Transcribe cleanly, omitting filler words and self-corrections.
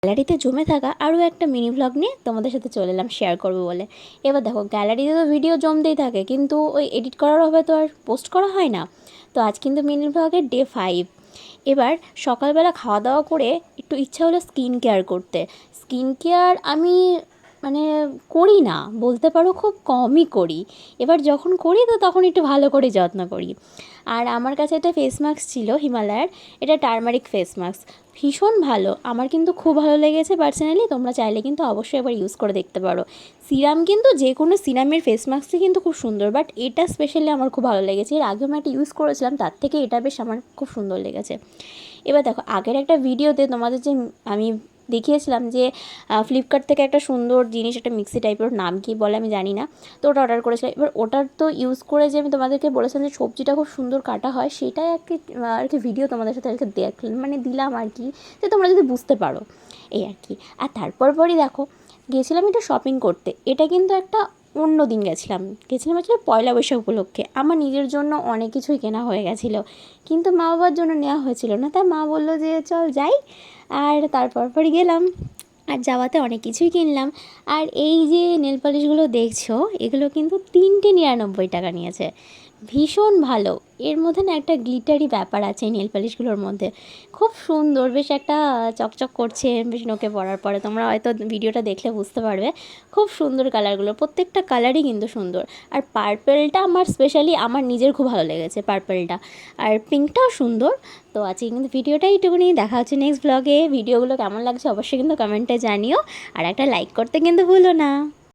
গ্যালারিতে জমে থাকা আরও একটা মিনি ব্লগ নিয়ে তোমাদের সাথে চলে এলাম শেয়ার করবো বলে। এবার দেখো, গ্যালারিতে তো ভিডিও জমতেই থাকে, কিন্তু ওই এডিট করার হবে তো আর পোস্ট করা হয় না। তো আজ কিন্তু মিনি ব্লগের ডে 5। এবার সকালবেলা খাওয়া দাওয়া করে একটু ইচ্ছা হলো স্কিন কেয়ার করতে। স্কিন কেয়ার আমি মানে করি না, বলতে পারো খুব কমই করি। এবার যখন করি তো তখন একটু ভালো করে যত্ন করি। আর আমার কাছে একটা ফেস মাস্ক ছিল হিমালয়ার, এটা টারমারিক ফেস মাস্ক, ভীষণ ভালো, আমার কিন্তু খুব ভালো লেগেছে পার্সোনালি। তোমরা চাইলে কিন্তু অবশ্যই একবার ইউজ করে দেখতে পারো। সিরাম কিন্তু যে কোনো সিরামের ফেস মাস্কই কিন্তু খুব সুন্দর, বাট এটা স্পেশালি আমার খুব ভালো লেগেছে। এর আগেও আমি একটা ইউজ করেছিলাম, তার থেকে এটা বেশ আমার খুব সুন্দর লেগেছে। এবার দেখো, আগের একটা ভিডিওতে তোমাদের যে আমি দেখিয়েছিলাম যে ফ্লিপকার্ট থেকে একটা সুন্দর জিনিস, একটা মিক্সি টাইপের, নাম কি বলে আমি জানি না, তো ওটা অর্ডার করেছিলাম। এবার ওটার তো ইউজ করে যে আমি তোমাদেরকে বলেছিলাম যে সবজিটা খুব সুন্দর কাটা হয়, সেটাই আর কি ভিডিও তোমাদের সাথে আজকে দিলাম আর কি, যে তোমরা যদি বুঝতে পারো এই আর কি। আর তারপর পরই দেখো, গিয়েছিলাম এটা শপিং করতে। এটা কিন্তু একটা অন্য দিন গেছিলাম আসলে পয়লা বৈশাখ উপলক্ষে। আমার নিজের জন্য অনেক কিছুই কেনা হয়ে গেছিলো, কিন্তু মা বাবার জন্য নেওয়া হয়েছিল না। তাই মা বললো যে চল যাই, আর তারপর পরই গেলাম। আর যাওয়াতে অনেক কিছুই কিনলাম। আর এই যে নেল পালিশগুলো দেখছো, এগুলো কিন্তু 399 টাকা নিয়েছে। ভীষণ ভালো। এর মধ্যে না একটা গ্লিটারি ব্যাপার আছে এই নেল পালিশগুলোর মধ্যে, খুব সুন্দর, বেশ একটা চকচক করছে বেশ নোকে পরার পরে। তোমরা হয়তো ভিডিওটা দেখলে বুঝতে পারবে। খুব সুন্দর কালারগুলো, প্রত্যেকটা কালারই কিন্তু সুন্দর। আর পার্পেলটা আমার স্পেশালি আমার নিজের খুব ভালো লেগেছে পার্পেলটা, আর পিঙ্কটাও সুন্দর। তো আজকে কিন্তু ভিডিওটা এইটুকুনি, দেখা হচ্ছে নেক্সট ব্লগে। ভিডিওগুলো কেমন লাগছে অবশ্যই কিন্তু কমেন্টে জানিও, আর একটা লাইক করতে কিন্তু ভুলো না।